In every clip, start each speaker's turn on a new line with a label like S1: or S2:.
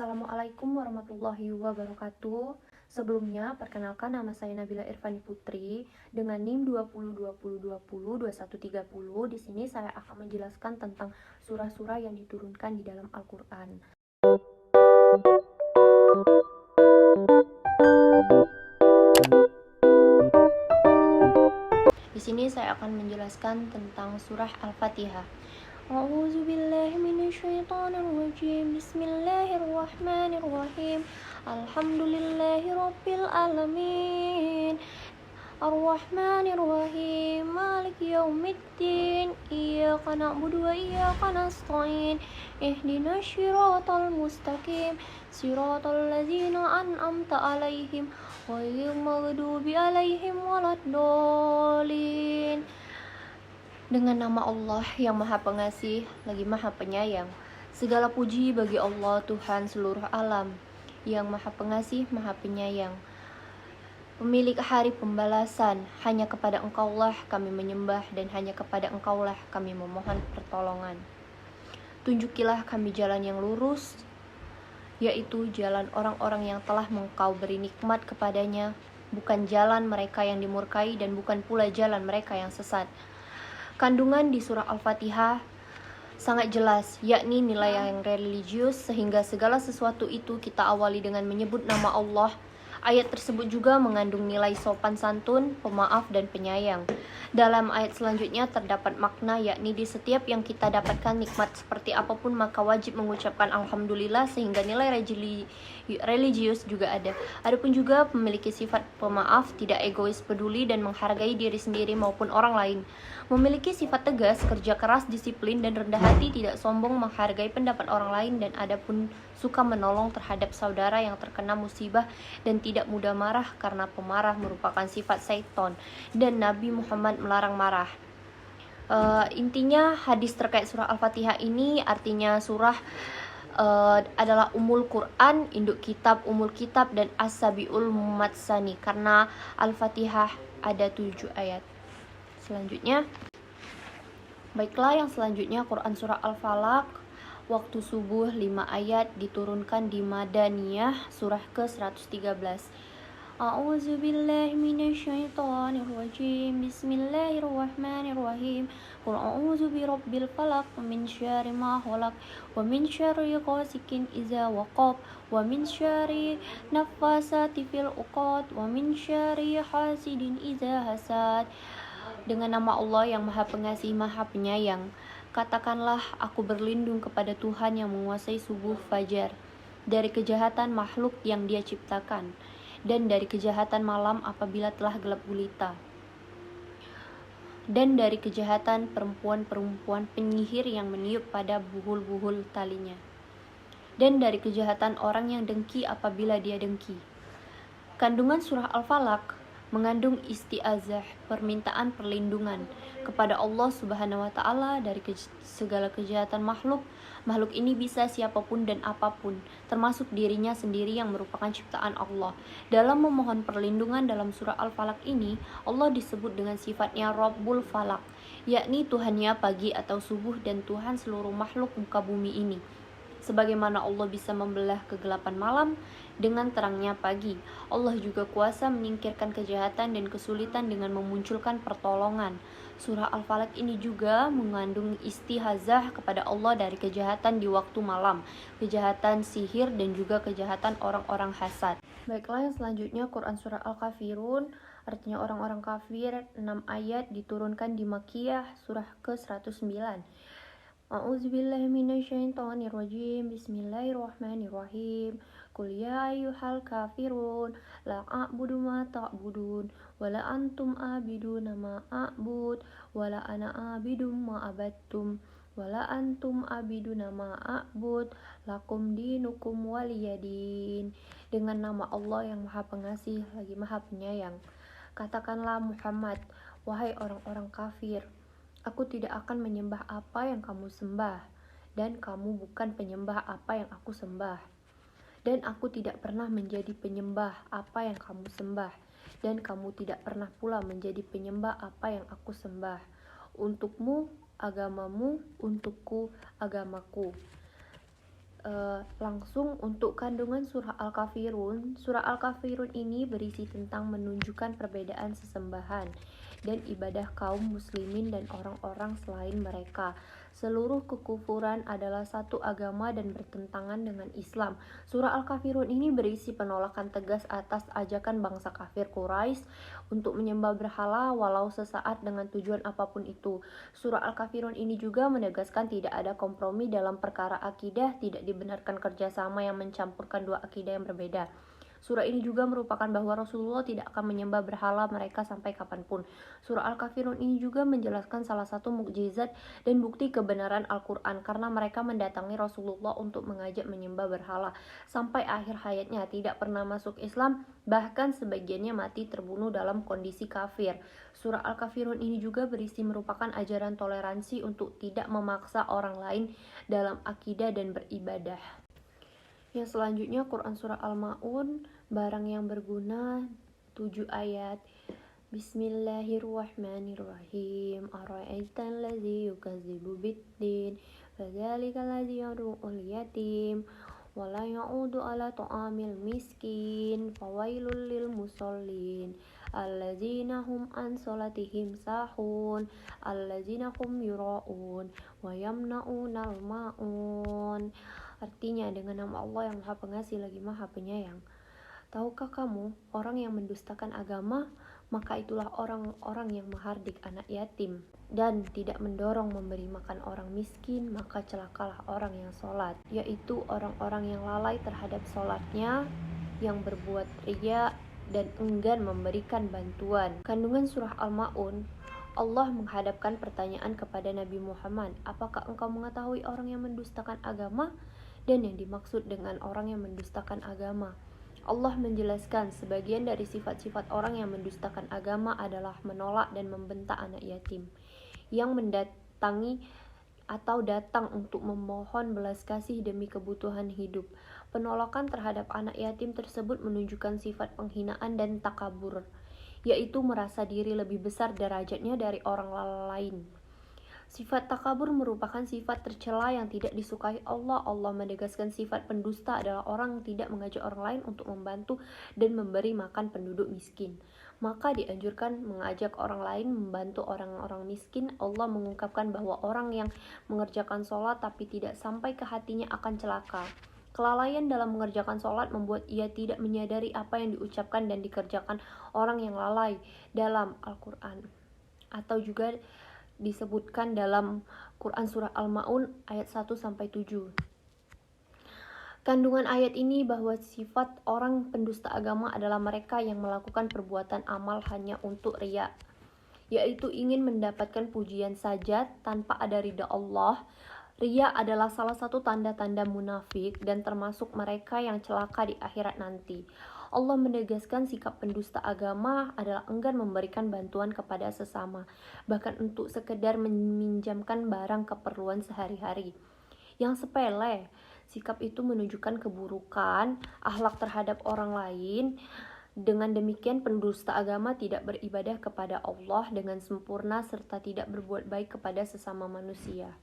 S1: Assalamualaikum warahmatullahi wabarakatuh. Sebelumnya, perkenalkan nama saya Nabila Irfani Putri dengan NIM 202020202130. Di sini saya akan menjelaskan tentang surah-surah yang diturunkan di dalam Al-Qur'an. Di sini saya akan menjelaskan tentang surah Al-Fatihah. A'udzu billahi minasyaitonir rajim. Bismillahirrahmanirrahim. Alhamdulillahirabbil alamin. Ar-Rahmanir-Rahim. Maliki yaumiddin. Iyyaka na'budu wa iyyaka nasta'in. Ihdinas siratal mustaqim. Siratal ladzina an'amta 'alaihim ghairil maghdubi 'alaihim waladdallin. Dengan nama Allah yang Maha Pengasih lagi Maha Penyayang. Segala puji bagi Allah Tuhan seluruh alam, yang Maha Pengasih, Maha Penyayang. Pemilik hari pembalasan, hanya kepada Engkaulah kami menyembah dan hanya kepada Engkaulah kami memohon pertolongan. Tunjukilah kami jalan yang lurus, yaitu jalan orang-orang yang telah Engkau beri nikmat kepadanya, bukan jalan mereka yang dimurkai dan bukan pula jalan mereka yang sesat. Kandungan di surah Al-Fatihah sangat jelas, yakni nilai yang religius, sehingga segala sesuatu itu kita awali dengan menyebut nama Allah. Ayat tersebut juga mengandung nilai sopan santun, pemaaf, dan penyayang. Dalam ayat selanjutnya terdapat makna, yakni di setiap yang kita dapatkan nikmat seperti apapun maka wajib mengucapkan Alhamdulillah, sehingga nilai religius juga ada. Adapun juga memiliki sifat pemaaf, tidak egois, peduli, dan menghargai diri sendiri maupun orang lain. Memiliki sifat tegas, kerja keras, disiplin, dan rendah hati, tidak sombong, menghargai pendapat orang lain, dan adapun suka menolong terhadap saudara yang terkena musibah, dan tidak mudah marah karena pemarah merupakan sifat syaitan, dan Nabi Muhammad melarang marah. Intinya hadis terkait surah Al-Fatihah ini artinya surah adalah Ummul Quran, induk kitab, Ummul Kitab, dan As-Sabiul Matsani, karena Al-Fatihah ada 7 ayat. Selanjutnya, baiklah yang selanjutnya Quran surah Al-Falaq, waktu subuh 5 ayat, diturunkan di Madaniyah, surah ke-113. A'udzu billahi minasyaitonir rajim. Bismillahirrahmanirrahim. Qul a'udzu birabbil falaq min syarri ma khalaq wa min syarri ghasikin idza waqab wa min syarri naffasati fil 'uqad wa min syarri hasidin idza hasad. Dengan nama Allah yang Maha Pengasih, Maha Penyayang. Katakanlah, aku berlindung kepada Tuhan yang menguasai subuh fajar, dari kejahatan makhluk yang Dia ciptakan, dan dari kejahatan malam apabila telah gelap gulita, dan dari kejahatan perempuan-perempuan penyihir yang meniup pada buhul-buhul talinya, dan dari kejahatan orang yang dengki apabila dia dengki. Kandungan surah Al-Falaq mengandung isti'azah, permintaan perlindungan kepada Allah Subhanahu wa Ta'ala dari segala kejahatan makhluk. Makhluk ini bisa siapapun dan apapun, termasuk dirinya sendiri yang merupakan ciptaan Allah. Dalam memohon perlindungan dalam surah Al-Falaq ini, Allah disebut dengan sifatnya Rabbul Falaq, yakni Tuhannya pagi atau subuh dan Tuhan seluruh makhluk muka bumi ini. Sebagaimana Allah bisa membelah kegelapan malam dengan terangnya pagi, Allah juga kuasa menyingkirkan kejahatan dan kesulitan dengan memunculkan pertolongan. Surah Al-Falaq ini juga mengandung istihazah kepada Allah dari kejahatan di waktu malam, kejahatan sihir, dan juga kejahatan orang-orang hasad. Baiklah yang selanjutnya Quran surah Al-Kafirun, artinya orang-orang kafir, 6 ayat, diturunkan di Makkiyah, surah ke-109. A'udzubillahi minasyaitonirrajim. Bismillahirrahmanirrahim. Qul ya ayyuhal kafirun la a'budu ma ta'budun wala antum abiduna ma a'bud wala ana abidum ma abattum wala antum abiduna ma a'bud lakum dinukum waliyadin. Dengan nama Allah yang Maha Pengasih lagi Maha Penyayang. Katakanlah Muhammad, wahai orang-orang kafir, aku tidak akan menyembah apa yang kamu sembah, dan kamu bukan penyembah apa yang aku sembah. Dan aku tidak pernah menjadi penyembah apa yang kamu sembah, dan kamu tidak pernah pula menjadi penyembah apa yang aku sembah. Untukmu agamamu, untukku agamaku. langsung untuk kandungan surah Al-Kafirun. Surah Al-Kafirun ini berisi tentang menunjukkan perbedaan sesembahan dan ibadah kaum muslimin dan orang-orang selain mereka. Seluruh kekufuran adalah satu agama dan bertentangan dengan Islam. Surah Al-Kafirun ini berisi penolakan tegas atas ajakan bangsa kafir Quraisy untuk menyembah berhala walau sesaat dengan tujuan apapun itu. Surah Al-Kafirun ini juga menegaskan tidak ada kompromi dalam perkara akidah, tidak dibenarkan kerjasama yang mencampurkan dua akidah yang berbeda. Surah ini juga merupakan bahwa Rasulullah tidak akan menyembah berhala mereka sampai kapanpun. Surah Al-Kafirun ini juga menjelaskan salah satu mukjizat dan bukti kebenaran Al-Quran karena mereka mendatangi Rasulullah untuk mengajak menyembah berhala. Sampai akhir hayatnya tidak pernah masuk Islam, bahkan sebagiannya mati terbunuh dalam kondisi kafir. Surah Al-Kafirun ini juga berisi merupakan ajaran toleransi untuk tidak memaksa orang lain dalam akidah dan beribadah. Yang selanjutnya Quran Surah Al-Ma'un, barang yang berguna, 7 ayat. Bismillahirrahmanirrahim. Ara'aital ladzi yukadzibu biddin, fadzalikal ladzi yad'uul yatim wa la ya'udu 'ala ta'amil miskin, fawailul lil musallin alladzina hum an salatihim sahun, alladzina hum yura'un wa yamna'unal ma'un. Artinya, dengan nama Allah yang Maha Pengasih lagi Maha Penyayang. Tahukah kamu, orang yang mendustakan agama, maka itulah orang-orang yang menghardik anak yatim dan tidak mendorong memberi makan orang miskin, maka celakalah orang yang sholat, yaitu orang-orang yang lalai terhadap sholatnya, yang berbuat riya dan enggan memberikan bantuan. Kandungan surah Al-Ma'un, Allah menghadapkan pertanyaan kepada Nabi Muhammad, apakah engkau mengetahui orang yang mendustakan agama? Dan yang dimaksud dengan orang yang mendustakan agama, Allah menjelaskan sebagian dari sifat-sifat orang yang mendustakan agama adalah menolak dan membentak anak yatim yang mendatangi atau datang untuk memohon belas kasih demi kebutuhan hidup. Penolakan terhadap anak yatim tersebut menunjukkan sifat penghinaan dan takabur, yaitu merasa diri lebih besar derajatnya dari orang lain. Sifat takabur merupakan sifat tercela yang tidak disukai Allah. Allah menegaskan sifat pendusta adalah orang yang tidak mengajak orang lain untuk membantu dan memberi makan penduduk miskin. Maka dianjurkan mengajak orang lain membantu orang-orang miskin. Allah mengungkapkan bahwa orang yang mengerjakan sholat tapi tidak sampai ke hatinya akan celaka. Kelalaian dalam mengerjakan sholat membuat ia tidak menyadari apa yang diucapkan dan dikerjakan orang yang lalai dalam Al-Quran. Atau juga disebutkan dalam Quran Surah Al-Ma'un ayat 1-7. Kandungan ayat ini bahwa sifat orang pendusta agama adalah mereka yang melakukan perbuatan amal hanya untuk riya, yaitu ingin mendapatkan pujian saja tanpa ada ridha Allah. Riya adalah salah satu tanda-tanda munafik dan termasuk mereka yang celaka di akhirat nanti. Allah menegaskan sikap pendusta agama adalah enggan memberikan bantuan kepada sesama, bahkan untuk sekedar meminjamkan barang keperluan sehari-hari. Yang sepele, sikap itu menunjukkan keburukan akhlak terhadap orang lain. Dengan demikian, pendusta agama tidak beribadah kepada Allah dengan sempurna serta tidak berbuat baik kepada sesama manusia.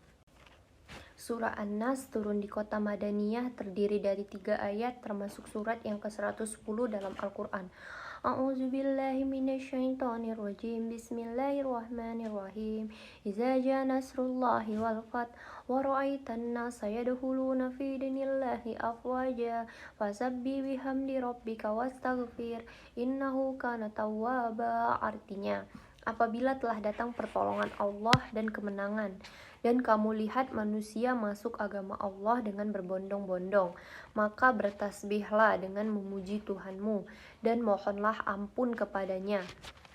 S1: Surah An-Nas turun di kota Madaniyah, terdiri dari 3 ayat, termasuk surat yang ke-110 dalam Al-Quran. A'udzubillahi minasyaitonirrajim. Bismillahirrahmanirrahim. Iza ja nasrullahi wal fath wa ra'aitan nasa yadkhuluna fi dinillahi afwaja fasabbih bihamdi rabbika wastaghfir innahu kana tawwaba. Artinya, apabila telah datang pertolongan Allah dan kemenangan, dan kamu lihat manusia masuk agama Allah dengan berbondong-bondong, maka bertasbihlah dengan memuji Tuhanmu dan mohonlah ampun kepadanya.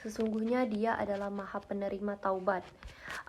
S1: Sesungguhnya Dia adalah Maha Penerima Taubat.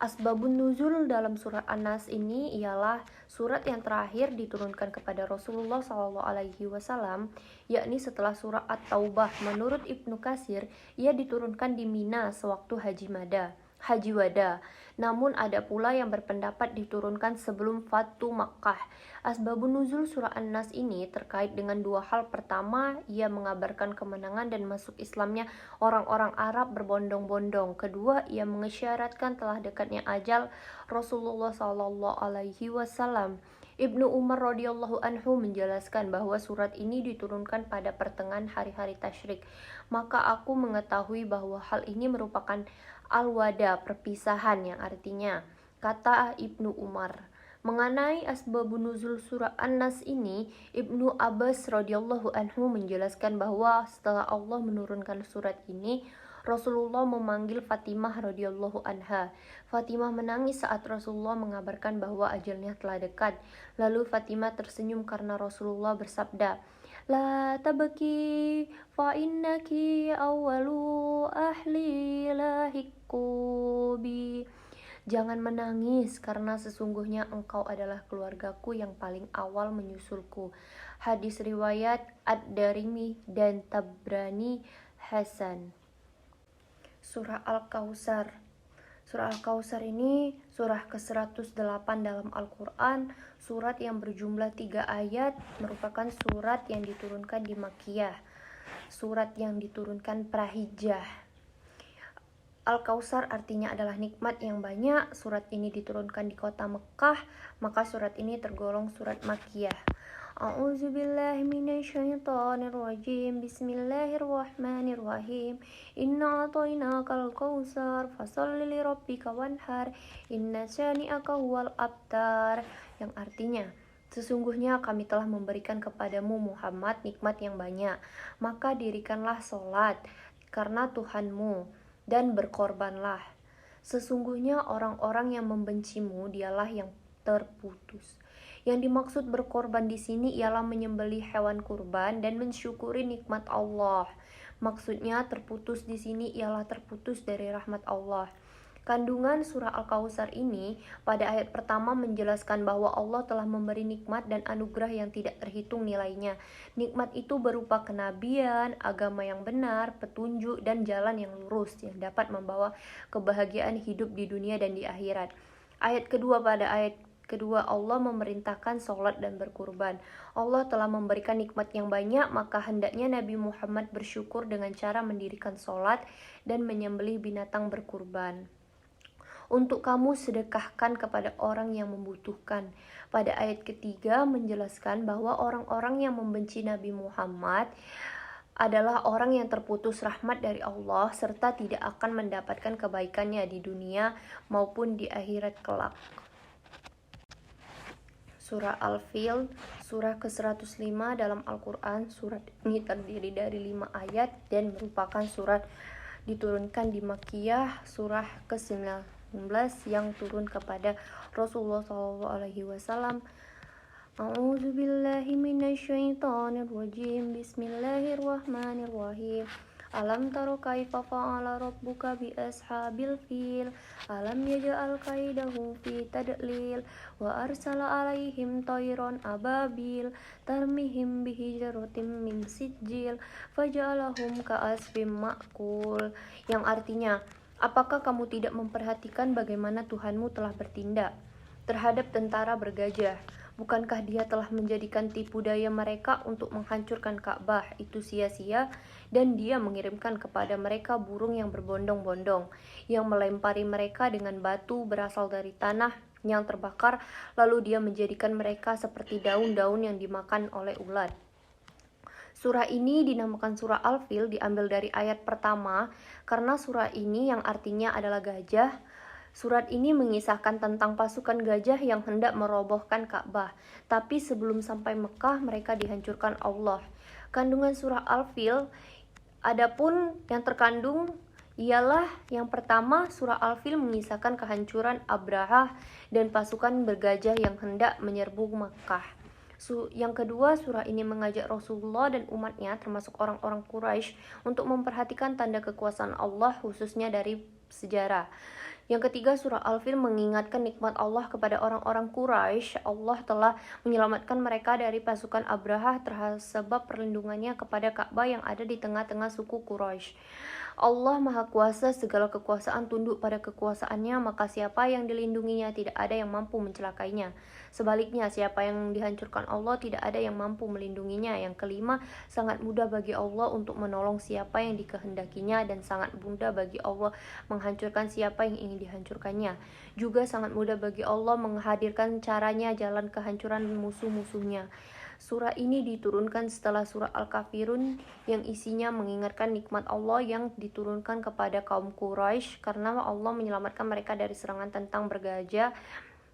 S1: Asbabun nuzul dalam surat An-Nas ini ialah surat yang terakhir diturunkan kepada Rasulullah SAW, yakni setelah surah At-Taubah. Menurut Ibnu Katsir, ia diturunkan di Mina sewaktu Haji Mada. Haji Wada. Namun ada pula yang berpendapat diturunkan sebelum Fatu Makkah. Asbabun nuzul surah An-Nas ini terkait dengan dua hal. Pertama, ia mengabarkan kemenangan dan masuk Islamnya orang-orang Arab berbondong-bondong. Kedua, ia mengisyaratkan telah dekatnya ajal Rasulullah SAW. Ibnu Umar radhiyallahu anhu menjelaskan bahwa surat ini diturunkan pada pertengahan hari-hari tasyrik. Maka aku mengetahui bahwa hal ini merupakan al-wada, perpisahan, yang artinya, kata Ibnu Umar. Mengenai asbabun nuzul surah An-Nas ini, Ibnu Abbas radhiyallahu anhu menjelaskan bahwa setelah Allah menurunkan surat ini, Rasulullah memanggil Fatimah radhiyallahu anha. Fatimah menangis saat Rasulullah mengabarkan bahwa ajalnya telah dekat. Lalu Fatimah tersenyum karena Rasulullah bersabda, "La tabki fa innaki awwalu ahli lahikubi." Jangan menangis karena sesungguhnya engkau adalah keluargaku yang paling awal menyusulku. Hadis riwayat Ad-Darimi dan Tabrani Hasan. Surah Al-Kautsar. Surah Al-Kautsar ini surah ke-108 dalam Al-Quran, surat yang berjumlah 3 ayat, merupakan surat yang diturunkan di Makkiyah, surat yang diturunkan Prahijjah. Al-Kautsar artinya adalah nikmat yang banyak. Surat ini diturunkan di kota Mekah, maka surat ini tergolong surat Makkiyah. A'udzubillahi minasyaitonirrajim. Bismillahirrahmanirrahim. Inna a'tainakal kautsar fasholli lirabbika wanhar. Inna syani'aka huwal abtar. Yang artinya, sesungguhnya kami telah memberikan kepadamu Muhammad nikmat yang banyak, maka dirikanlah sholat karena Tuhanmu dan berkorbanlah. Sesungguhnya orang-orang yang membencimu dialah yang terputus. Yang dimaksud berkorban di sini ialah menyembelih hewan kurban dan mensyukuri nikmat Allah. Maksudnya terputus di sini ialah terputus dari rahmat Allah. Kandungan surah Al-Kautsar ini pada ayat pertama menjelaskan bahwa Allah telah memberi nikmat dan anugerah yang tidak terhitung nilainya. Nikmat itu berupa kenabian, agama yang benar, petunjuk, dan jalan yang lurus yang dapat membawa kebahagiaan hidup di dunia dan di akhirat. Pada ayat kedua, Allah memerintahkan sholat dan berkurban. Allah telah memberikan nikmat yang banyak, maka hendaknya Nabi Muhammad bersyukur dengan cara mendirikan sholat dan menyembelih binatang berkurban. Untuk kamu sedekahkan kepada orang yang membutuhkan. Pada ayat ketiga menjelaskan bahwa orang-orang yang membenci Nabi Muhammad adalah orang yang terputus rahmat dari Allah serta tidak akan mendapatkan kebaikannya di dunia maupun di akhirat kelak. Surah Al-Fil, surah ke-105 dalam Al-Quran. Surat ini terdiri dari 5 ayat dan merupakan surat diturunkan di Makkiyah, surah ke-19 yang turun kepada Rasulullah SAW. A'udzubillahi minasyaitonirrajim. Bismillahirrahmanirrahim. Alam taro kaifa fa'ala rabbuka bi ashabil fil. Alam yaj'al kaidahum fi tadlil wa arsala alaihim tayran ababil tarmihim bihijaratin min sijil faj'alahum ka'asfim ma'kul. Yang artinya, apakah kamu tidak memperhatikan bagaimana Tuhanmu telah bertindak terhadap tentara bergajah? Bukankah Dia telah menjadikan tipu daya mereka untuk menghancurkan Ka'bah itu sia-sia, dan Dia mengirimkan kepada mereka burung yang berbondong-bondong, yang melempari mereka dengan batu berasal dari tanah yang terbakar, lalu Dia menjadikan mereka seperti daun-daun yang dimakan oleh ulat. Surah ini dinamakan surah Al-Fil diambil dari ayat pertama karena surah ini yang artinya adalah gajah. Surat ini mengisahkan tentang pasukan gajah yang hendak merobohkan Ka'bah, tapi sebelum sampai Mekah mereka dihancurkan Allah. Kandungan surah Al-Fil adapun yang terkandung ialah yang pertama, surah Al-Fil mengisahkan kehancuran Abrahah dan pasukan bergajah yang hendak menyerbu Makkah. Yang kedua, surah ini mengajak Rasulullah dan umatnya termasuk orang-orang Quraisy untuk memperhatikan tanda kekuasaan Allah khususnya dari sejarah. Yang ketiga, surah Al-Fil mengingatkan nikmat Allah kepada orang-orang Quraisy. Allah telah menyelamatkan mereka dari pasukan Abrahah sebab perlindungannya kepada Ka'bah yang ada di tengah-tengah suku Quraisy. Allah Maha Kuasa, segala kekuasaan tunduk pada kekuasaannya, maka siapa yang dilindunginya tidak ada yang mampu mencelakainya. Sebaliknya, siapa yang dihancurkan Allah tidak ada yang mampu melindunginya. Yang kelima, sangat mudah bagi Allah untuk menolong siapa yang dikehendakinya dan sangat mudah bagi Allah menghancurkan siapa yang ingin dihancurkannya. Juga sangat mudah bagi Allah menghadirkan caranya jalan kehancuran musuh-musuhnya. Surah ini diturunkan setelah surah Al-Kafirun yang isinya mengingatkan nikmat Allah yang diturunkan kepada kaum Quraisy karena Allah menyelamatkan mereka dari serangan tentang bergajah.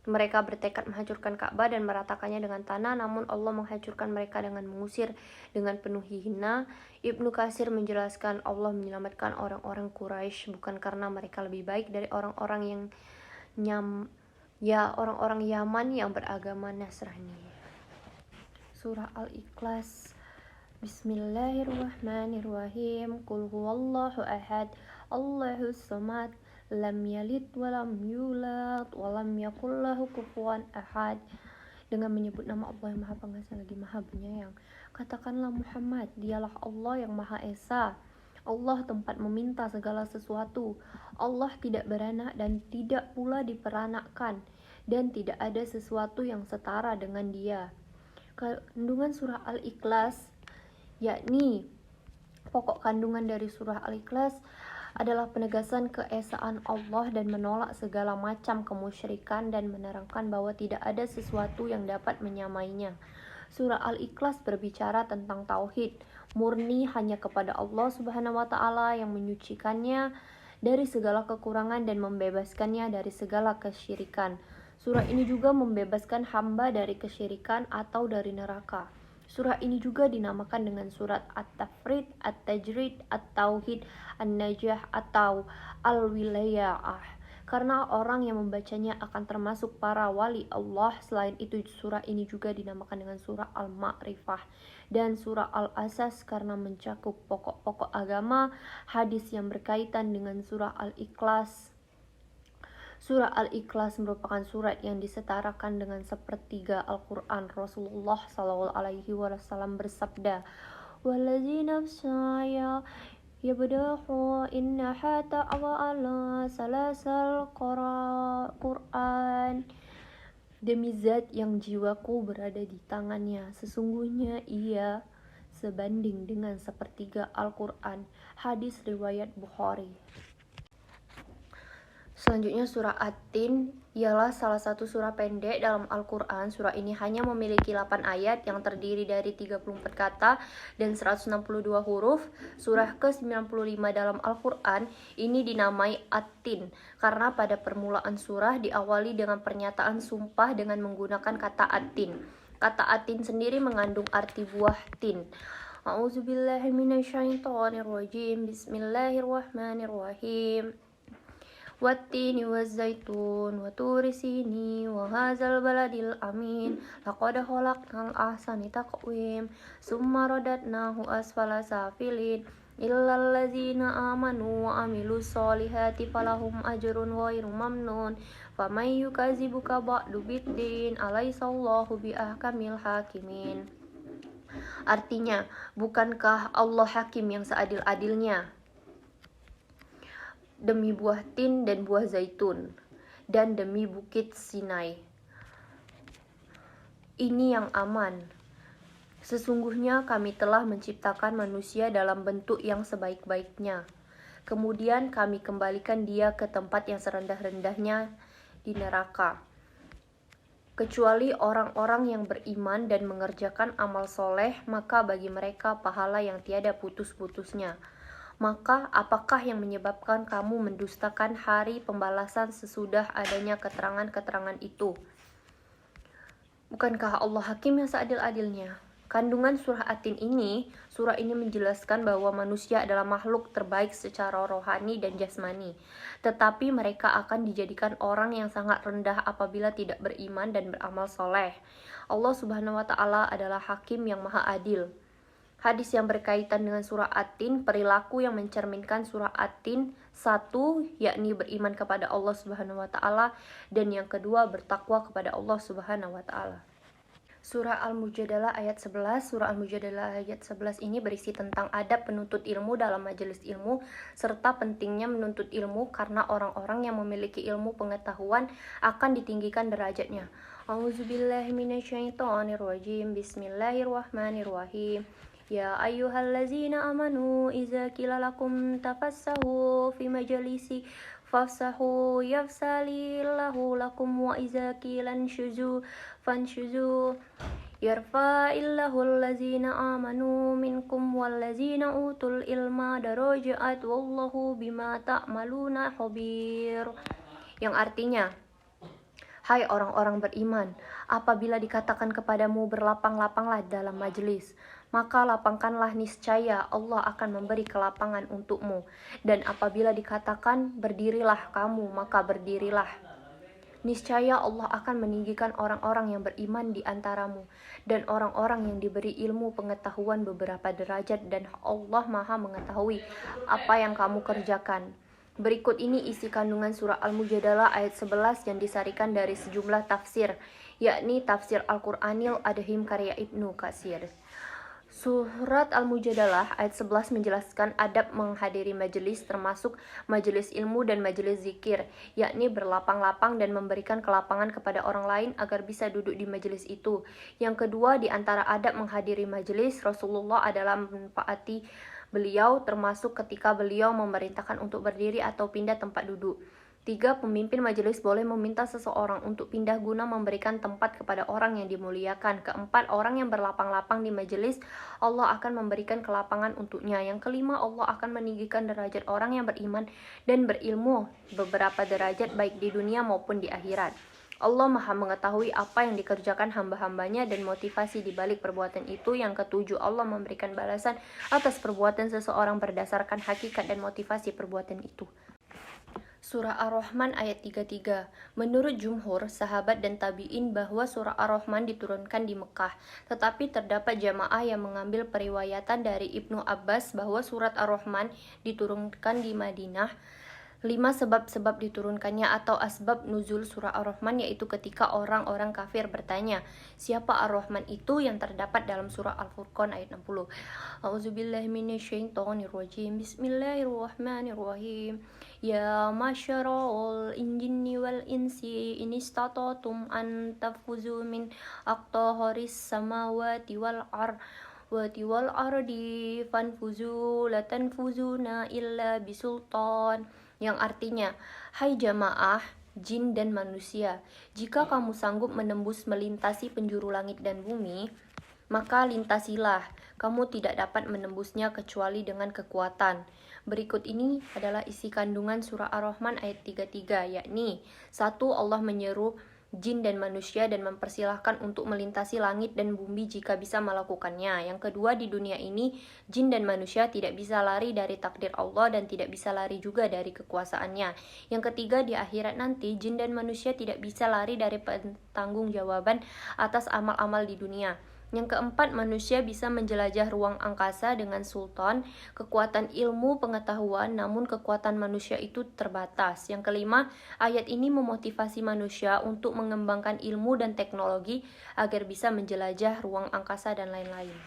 S1: Mereka bertekad menghancurkan Ka'bah dan meratakannya dengan tanah, namun Allah menghancurkan mereka dengan mengusir dengan penuh hina. Ibnu Katsir menjelaskan Allah menyelamatkan orang-orang Quraisy bukan karena mereka lebih baik dari orang-orang orang-orang Yaman yang beragama Nasrani. Surah Al-Ikhlas. Bismillahirrahmanirrahim. Qul huwallahu ahad, Allahus samad, lam yalid walam yulad walam yakul lahu kufuwan ahad. Dengan menyebut nama Allah yang Maha Pengasih lagi Maha Penyayang, katakanlah Muhammad, dialah Allah yang Maha Esa. Allah tempat meminta segala sesuatu. Allah tidak beranak dan tidak pula diperanakkan, dan tidak ada sesuatu yang setara dengan Dia. Kandungan surah Al-Ikhlas, yakni pokok kandungan dari surah Al-Ikhlas adalah penegasan keesaan Allah dan menolak segala macam kemusyrikan dan menerangkan bahwa tidak ada sesuatu yang dapat menyamainya. Surah Al-Ikhlas berbicara tentang tauhid murni hanya kepada Allah Subhanahu wa taala yang menyucikannya dari segala kekurangan dan membebaskannya dari segala kesyirikan. Surah ini juga membebaskan hamba dari kesyirikan atau dari neraka. Surah ini juga dinamakan dengan surat At-Tafrid, At-Tajrid, At-Tauhid, An-Najah atau Al-Wilayah karena orang yang membacanya akan termasuk para wali Allah. Selain itu, surah ini juga dinamakan dengan surah Al-Ma'rifah dan surah Al-Asas karena mencakup pokok-pokok agama, hadis yang berkaitan dengan surah Al-Ikhlas. Surah Al-Ikhlas merupakan surat yang disetarakan dengan sepertiga Al-Quran. Rasulullah SAW bersabda, "Wallazi nafsaya yabdahu innaha ta'wa ala salasal Quran." Demi zat yang jiwaku berada di tangannya, sesungguhnya ia sebanding dengan sepertiga Al-Quran. Hadis riwayat Bukhari. Selanjutnya surah At-Tin ialah salah satu surah pendek dalam Al-Quran. Surah ini hanya memiliki 8 ayat yang terdiri dari 34 kata dan 162 huruf. Surah ke-95 dalam Al-Quran ini dinamai At-Tin karena pada permulaan surah diawali dengan pernyataan sumpah dengan menggunakan kata At-Tin. Kata At-Tin sendiri mengandung arti buah tin. A'udzubillahi minasyaitonirrajim. Bismillahirrahmanirrahim. Wattini wazzaitun wa turi sini wa hadzal baladil amin laqad khalaqnal ahsani taqwim summa radadnahu asfala safilin illal ladzina amanu wa amilus solihati falahum ajrun ghairu mamnun faman yukadzibuka ba'du biddin alaisallahu biahkamil hakimin. Artinya, bukankah Allah hakim yang seadil-adilnya? Demi buah tin dan buah zaitun, dan demi bukit Sinai, ini yang aman. Sesungguhnya kami telah menciptakan manusia dalam bentuk yang sebaik-baiknya. Kemudian kami kembalikan dia ke tempat yang serendah-rendahnya di neraka. Kecuali orang-orang yang beriman dan mengerjakan amal soleh, maka bagi mereka pahala yang tiada putus-putusnya. Maka apakah yang menyebabkan kamu mendustakan hari pembalasan sesudah adanya keterangan-keterangan itu? Bukankah Allah hakim yang seadil-adilnya? Kandungan surah At-Tin ini, surah ini menjelaskan bahwa manusia adalah makhluk terbaik secara rohani dan jasmani. Tetapi mereka akan dijadikan orang yang sangat rendah apabila tidak beriman dan beramal soleh. Allah Subhanahu wa Ta'ala adalah hakim yang maha adil. Hadis yang berkaitan dengan surah At-Tin, perilaku yang mencerminkan surah At-Tin, satu, yakni beriman kepada Allah Subhanahu wa Ta'ala, dan yang kedua bertakwa kepada Allah Subhanahu wa Ta'ala. Surah Al-Mujadalah ayat 11. Surah Al-Mujadalah ayat 11 ini berisi tentang adab penuntut ilmu dalam majelis ilmu serta pentingnya menuntut ilmu karena orang-orang yang memiliki ilmu pengetahuan akan ditinggikan derajatnya. A'udzubillahi minasyaitonirrajim. Bismillahirrahmanirrahim. Ya ayyuhallazina amanu iza qila lakum tafassahu fi majalisi fafsahu yafsalillahu lakum wa iza qila anshuzu fanshuzu yarfa'illahu allazina amanu minkum wallazina utul ilma darajat wallahu bima ta'maluna khabir. Yang artinya, hai orang-orang beriman, apabila dikatakan kepadamu berlapang-lapanglah dalam majelis, maka lapangkanlah, niscaya Allah akan memberi kelapangan untukmu. Dan apabila dikatakan berdirilah kamu, maka berdirilah. Niscaya Allah akan meninggikan orang-orang yang beriman di antaramu dan orang-orang yang diberi ilmu pengetahuan beberapa derajat, dan Allah Maha mengetahui apa yang kamu kerjakan. Berikut ini isi kandungan surah Al-Mujadalah ayat 11 yang disarikan dari sejumlah tafsir, yakni tafsir Al-Qur'anil Adhim karya Ibnu Katsir. Surat Al-Mujadalah ayat 11 menjelaskan adab menghadiri majelis, termasuk majelis ilmu dan majelis zikir, yakni berlapang-lapang dan memberikan kelapangan kepada orang lain agar bisa duduk di majelis itu. Yang kedua, di antara adab menghadiri majelis Rasulullah adalah menaati beliau, termasuk ketika beliau memerintahkan untuk berdiri atau pindah tempat duduk. 3. Pemimpin majelis boleh meminta seseorang untuk pindah guna memberikan tempat kepada orang yang dimuliakan. 4. Orang yang berlapang-lapang di majelis, Allah akan memberikan kelapangan untuknya. Yang kelima, Allah akan meninggikan derajat orang yang beriman dan berilmu beberapa derajat baik di dunia maupun di akhirat. Allah Maha mengetahui apa yang dikerjakan hamba-hambanya dan motivasi di balik perbuatan itu. Yang ketujuh, Allah memberikan balasan atas perbuatan seseorang berdasarkan hakikat dan motivasi perbuatan itu. Surah Ar-Rahman ayat 33. Menurut jumhur, sahabat dan tabi'in bahwa surah Ar-Rahman diturunkan di Mekah, tetapi terdapat jamaah yang mengambil periwayatan dari Ibnu Abbas bahwa surat Ar-Rahman diturunkan di Madinah. 5 sebab-sebab diturunkannya atau asbab nuzul surah Ar-Rahman, yaitu ketika orang-orang kafir bertanya, siapa Ar-Rahman itu, yang terdapat dalam surah Al-Furqan ayat 60. A'udzubillahi minasyaitonirrajim. Bismillahirrahmanirrahim. Ya masyara'ul jinni wal insi in istata'tum an tafkuzu min aqtaharis samawati wal ardi fanfuzu latanfuzuna illa bisultan. Yang artinya, hai jamaah jin dan manusia, jika kamu sanggup menembus melintasi penjuru langit dan bumi, maka lintasilah, kamu tidak dapat menembusnya kecuali dengan kekuatan. Berikut ini adalah isi kandungan surah Ar-Rahman ayat 33, yakni 1. Allah menyeru jin dan manusia dan mempersilahkan untuk melintasi langit dan bumi jika bisa melakukannya. Yang kedua, di dunia ini jin dan manusia tidak bisa lari dari takdir Allah dan tidak bisa lari juga dari kekuasaannya. Yang ketiga, di akhirat nanti jin dan manusia tidak bisa lari dari pertanggungjawaban atas amal-amal di dunia. Yang keempat, manusia bisa menjelajah ruang angkasa dengan sultan, kekuatan ilmu pengetahuan, namun kekuatan manusia itu terbatas. Yang kelima, ayat ini memotivasi manusia untuk mengembangkan ilmu dan teknologi agar bisa menjelajah ruang angkasa dan lain-lain.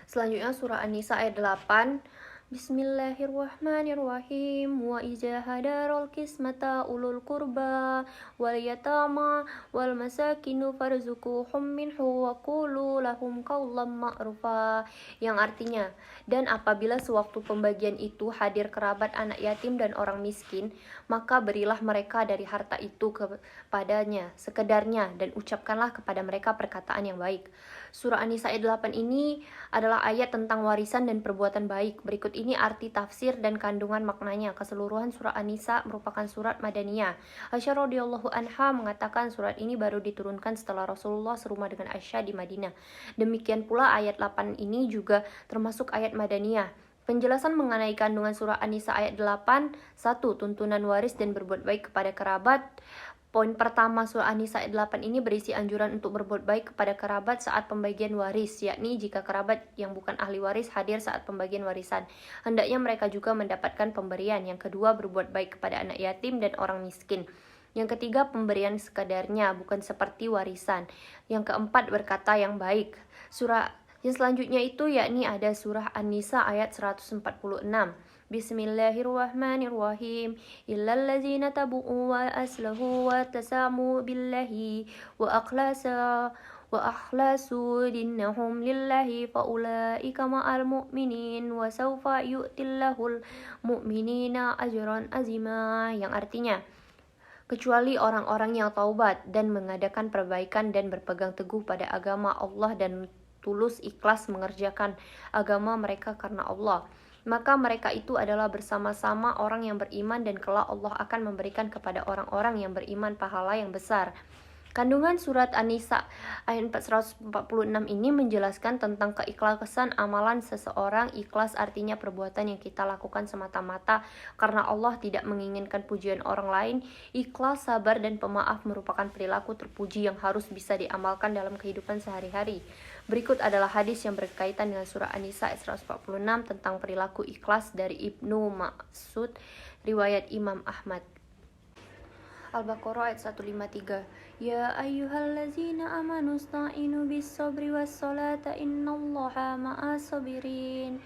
S1: Selanjutnya surah An-Nisa ayat 8. Bismillahirrahmanirrahim. Wa iza hadarul qismata ulul qurba wal yatama wal masakinu farzuquhum minhu wa qulu lahum qawlan ma'rufa. Yang artinya, dan apabila sewaktu pembagian itu hadir kerabat, anak yatim dan orang miskin, maka berilah mereka dari harta itu kepadanya sekedarnya dan ucapkanlah kepada mereka perkataan yang baik. Surah An-Nisa ayat 8 ini adalah ayat tentang warisan dan perbuatan baik. Berikut ini arti tafsir dan kandungan maknanya. Keseluruhan surah An-Nisa merupakan surat Madaniyah. Aisyah radhiyallahu anha mengatakan surat ini baru diturunkan setelah Rasulullah serumah dengan Aisyah di Madinah. Demikian pula ayat 8 ini juga termasuk ayat Madaniyah. Penjelasan mengenai kandungan surah An-Nisa ayat 8. 1. Tuntunan waris dan berbuat baik kepada kerabat. Poin pertama, surah An-Nisa ayat 8 ini berisi anjuran untuk berbuat baik kepada kerabat saat pembagian waris, yakni jika kerabat yang bukan ahli waris hadir saat pembagian warisan, hendaknya mereka juga mendapatkan pemberian. Yang kedua, berbuat baik kepada anak yatim dan orang miskin. Yang ketiga, pemberian sekadarnya, bukan seperti warisan. Yang keempat, berkata yang baik. Surah yang selanjutnya itu yakni ada surah An-Nisa ayat 146. Bismillahirrahmanirrahim. Illal ladzina tabu wa aslahu wa tasamu billahi wa akhlasu dinnahum lillahi faulaika ma'al mu'minin wa sawfa yu'tillahul mu'minina ajran azima, yang artinya kecuali orang-orang yang taubat dan mengadakan perbaikan dan berpegang teguh pada agama Allah dan tulus ikhlas mengerjakan agama mereka karena Allah, maka mereka itu adalah bersama-sama orang yang beriman dan kelak Allah akan memberikan kepada orang-orang yang beriman pahala yang besar. Kandungan surat An-Nisa ayat 446 ini menjelaskan tentang keikhlasan amalan seseorang. Ikhlas artinya perbuatan yang kita lakukan semata-mata karena Allah, tidak menginginkan pujian orang lain. Ikhlas, sabar, dan pemaaf merupakan perilaku terpuji yang harus bisa diamalkan dalam kehidupan sehari-hari. Berikut adalah hadis yang berkaitan dengan surah An-Nisa ayat 146 tentang perilaku ikhlas dari Ibnu Mas'ud, riwayat Imam Ahmad. Al-Baqarah ayat 153. Ya ayyuhallazina amanu sta'inu bis-sabri was-salata innallaha ma'as sabirin.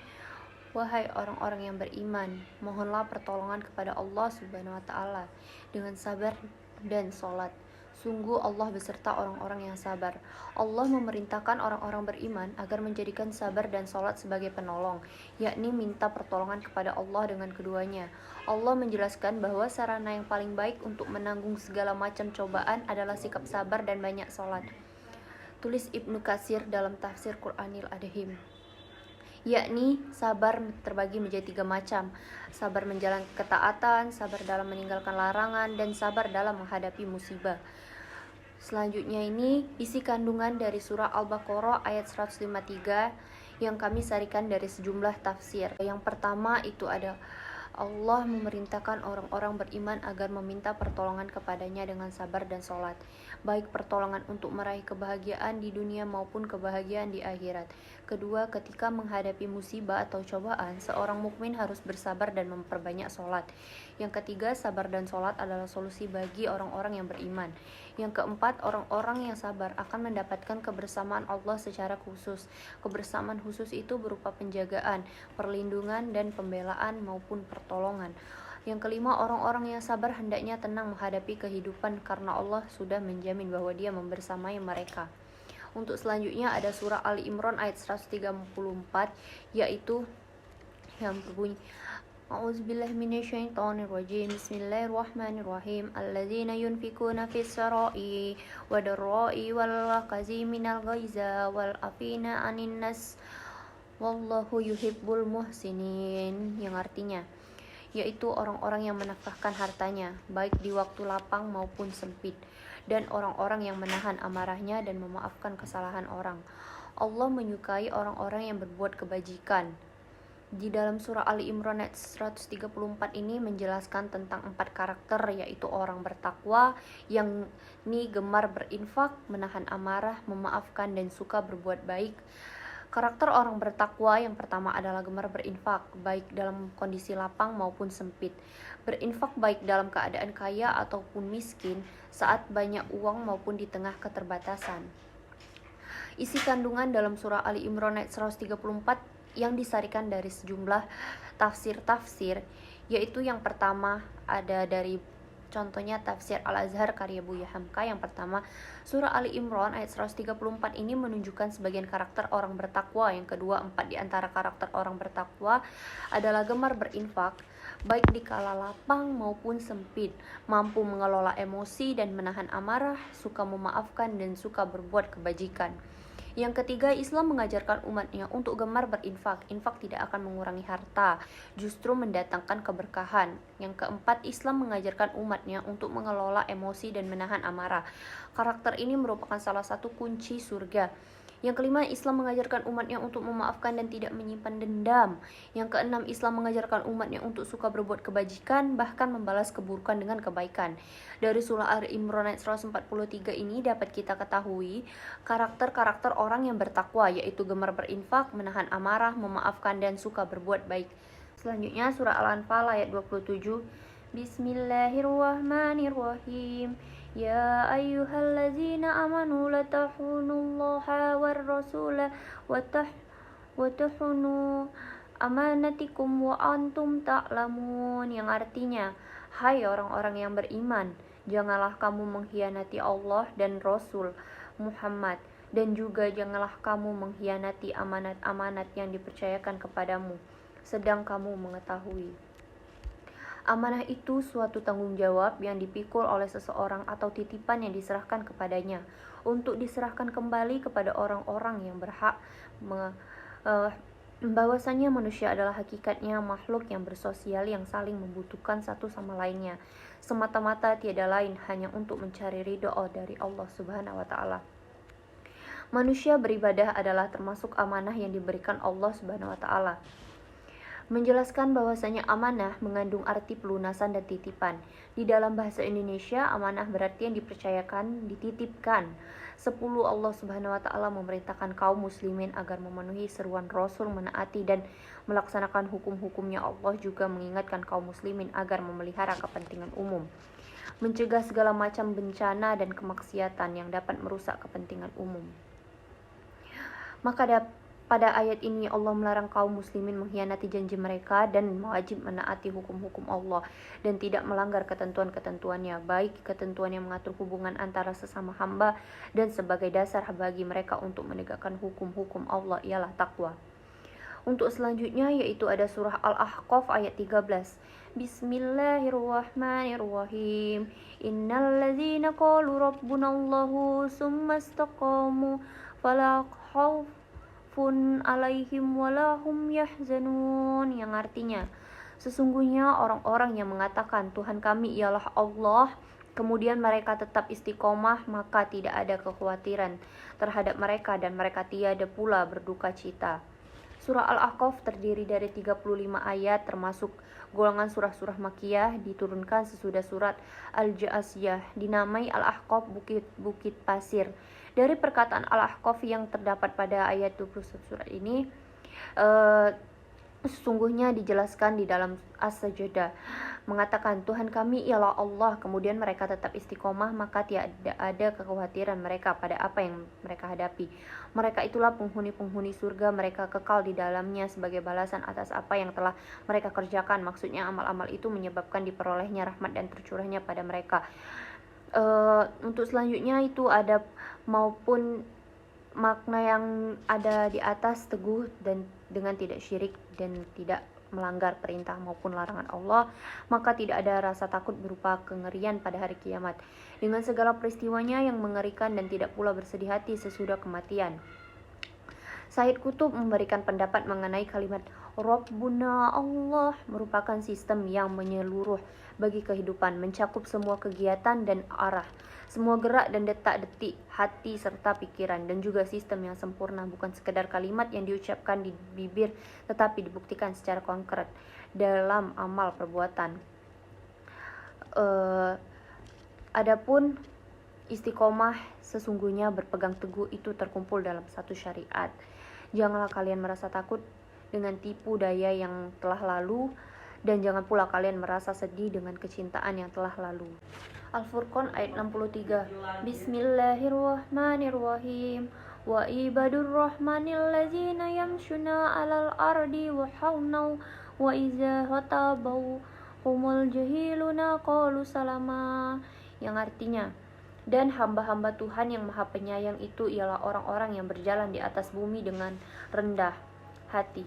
S1: Wahai orang-orang yang beriman, mohonlah pertolongan kepada Allah Subhanahu wa taala dengan sabar dan salat. Sungguh Allah beserta orang-orang yang sabar. Allah memerintahkan orang-orang beriman agar menjadikan sabar dan salat sebagai penolong, yakni minta pertolongan kepada Allah dengan keduanya. Allah menjelaskan bahwa sarana yang paling baik untuk menanggung segala macam cobaan adalah sikap sabar dan banyak salat. Tulis Ibnu Katsir dalam tafsir Qur'anil Adhim. Yakni sabar terbagi menjadi 3 macam: sabar menjalankan ketaatan, sabar dalam meninggalkan larangan, dan sabar dalam menghadapi musibah. Selanjutnya ini isi kandungan dari surah Al-Baqarah ayat 153 yang kami sarikan dari sejumlah tafsir. Yang pertama itu ada Allah memerintahkan orang-orang beriman agar meminta pertolongan kepadanya dengan sabar dan sholat, baik pertolongan untuk meraih kebahagiaan di dunia maupun kebahagiaan di akhirat. Kedua, ketika menghadapi musibah atau cobaan, seorang mukmin harus bersabar dan memperbanyak sholat. Yang ketiga, sabar dan sholat adalah solusi bagi orang-orang yang beriman. Yang keempat, orang-orang yang sabar akan mendapatkan kebersamaan Allah secara khusus. Kebersamaan khusus itu berupa penjagaan, perlindungan, dan pembelaan maupun pertolongan. Yang kelima, orang-orang yang sabar hendaknya tenang menghadapi kehidupan karena Allah sudah menjamin bahwa Dia membersamai mereka. Untuk selanjutnya ada surah Ali Imran ayat 134, yaitu yang berbunyi A'udzubillahi minasyaitonirrajim. Bismillahirrahmanirrahim. Alladzina yunfikuna fis sarai wadarrai wal qaziminal ghaiza wal afina 'anin nas wallahu yuhibbul muhsinin, yang artinya yaitu orang-orang yang menafkahkan hartanya baik di waktu lapang maupun sempit, dan orang-orang yang menahan amarahnya dan memaafkan kesalahan orang. Allah menyukai orang-orang yang berbuat kebajikan. Di dalam surah Ali Imran ayat 134 ini menjelaskan tentang 4 karakter, yaitu orang bertakwa yang gemar berinfak, menahan amarah, memaafkan, dan suka berbuat baik. Karakter orang bertakwa yang pertama adalah gemar berinfak, baik dalam kondisi lapang maupun sempit. Berinfak baik dalam keadaan kaya ataupun miskin, saat banyak uang maupun di tengah keterbatasan. Isi kandungan dalam surah Ali Imran ayat 134 yang disarikan dari sejumlah tafsir-tafsir, yaitu yang pertama ada dari contohnya tafsir Al-Azhar karya Buya Hamka. Yang pertama, surah Ali Imran ayat 134 ini menunjukkan sebagian karakter orang bertakwa. Yang kedua, 4 di antara karakter orang bertakwa adalah gemar berinfak baik di kala lapang maupun sempit, mampu mengelola emosi dan menahan amarah, suka memaafkan, dan suka berbuat kebajikan. Yang ketiga, Islam mengajarkan umatnya untuk gemar berinfak. Infak tidak akan mengurangi harta, justru mendatangkan keberkahan. Yang keempat, Islam mengajarkan umatnya untuk mengelola emosi dan menahan amarah. Karakter ini merupakan salah satu kunci surga. Yang kelima, Islam mengajarkan umatnya untuk memaafkan dan tidak menyimpan dendam. Yang keenam, Islam mengajarkan umatnya untuk suka berbuat kebajikan, bahkan membalas keburukan dengan kebaikan. Dari surah Ali Imran ayat 143 ini dapat kita ketahui karakter-karakter orang yang bertakwa, yaitu gemar berinfak, menahan amarah, memaafkan, dan suka berbuat baik. Selanjutnya surah Al-Anfal ayat 27. Bismillahirrahmanirrahim. Ya ayyuhallazina amanu la tahunullaha war rasula wa tahunu amanatikum wa antum ta'lamun, yang artinya, hai orang-orang yang beriman, janganlah kamu mengkhianati Allah dan Rasul Muhammad, dan juga janganlah kamu mengkhianati amanat-amanat yang dipercayakan kepadamu, sedang kamu mengetahui. Amanah itu suatu tanggung jawab yang dipikul oleh seseorang atau titipan yang diserahkan kepadanya untuk diserahkan kembali kepada orang-orang yang berhak. Bahwasanya manusia adalah hakikatnya makhluk yang bersosial yang saling membutuhkan satu sama lainnya, semata-mata tiada lain hanya untuk mencari ridho dari Allah Subhanahu wa taala. Manusia beribadah adalah termasuk amanah yang diberikan Allah Subhanahu wa taala. Menjelaskan bahwasanya amanah mengandung arti pelunasan dan titipan. Di dalam bahasa Indonesia, amanah berarti yang dipercayakan, dititipkan. 10. Allah Subhanahu wa taala memerintahkan kaum muslimin agar memenuhi seruan Rasul, menaati dan melaksanakan hukum-hukumnya. Allah juga mengingatkan kaum muslimin agar memelihara kepentingan umum, mencegah segala macam bencana dan kemaksiatan yang dapat merusak kepentingan umum. Maka pada ayat ini Allah melarang kaum muslimin mengkhianati janji mereka dan wajib menaati hukum-hukum Allah dan tidak melanggar ketentuan-ketentuannya, baik ketentuan yang mengatur hubungan antara sesama hamba dan sebagai dasar bagi mereka untuk menegakkan hukum-hukum Allah ialah takwa. Untuk selanjutnya yaitu ada surah Al-Ahqaf ayat 13. Bismillahirrahmanirrahim. Innal ladzina qalu rabbunallahu tsumma istaqamu fala khawfun alaihim walahum yahzanun, yang artinya, sesungguhnya orang-orang yang mengatakan Tuhan kami ialah Allah, kemudian mereka tetap istiqomah, maka tidak ada kekhawatiran terhadap mereka dan mereka tiada pula berduka cita. Surah Al-Ahqaf terdiri dari 35 ayat, termasuk golongan surah-surah Makkiyah, diturunkan sesudah surat Al-Ja'siyah, dinamai Al-Ahqaf bukit pasir. Dari perkataan Al-Ahqaf yang terdapat pada ayat 21 surat ini, sesungguhnya dijelaskan di dalam As-Sajdah, mengatakan Tuhan kami ialah Allah, kemudian mereka tetap istiqomah, maka tidak ada kekhawatiran mereka pada apa yang mereka hadapi. Mereka itulah penghuni-penghuni surga, mereka kekal di dalamnya sebagai balasan atas apa yang telah mereka kerjakan. Maksudnya amal-amal itu menyebabkan diperolehnya rahmat dan tercurahnya pada mereka. Untuk selanjutnya itu ada maupun makna yang ada di atas, teguh dan dengan tidak syirik dan tidak melanggar perintah maupun larangan Allah, maka tidak ada rasa takut berupa kengerian pada hari kiamat dengan segala peristiwanya yang mengerikan dan tidak pula bersedih hati sesudah kematian. Said Qutb memberikan pendapat mengenai kalimat Rabbuna Allah merupakan sistem yang menyeluruh bagi kehidupan, mencakup semua kegiatan dan arah, semua gerak dan detak-detik hati serta pikiran, dan juga sistem yang sempurna, bukan sekedar kalimat yang diucapkan di bibir tetapi dibuktikan secara konkret dalam amal perbuatan. Adapun istiqomah sesungguhnya berpegang teguh itu terkumpul dalam satu syariat. Janganlah kalian merasa takut dengan tipu daya yang telah lalu, dan jangan pula kalian merasa sedih dengan kecintaan yang telah lalu. Al-Furqan ayat 63. Bismillahirrahmanirrahim. Wa ibadur rahmanil ladzina yamshuna 'alal ardi wa hauna wa idza khatabau humul jahiluna qalu salama, yang artinya, dan hamba-hamba Tuhan yang Maha Penyayang itu ialah orang-orang yang berjalan di atas bumi dengan rendah hati.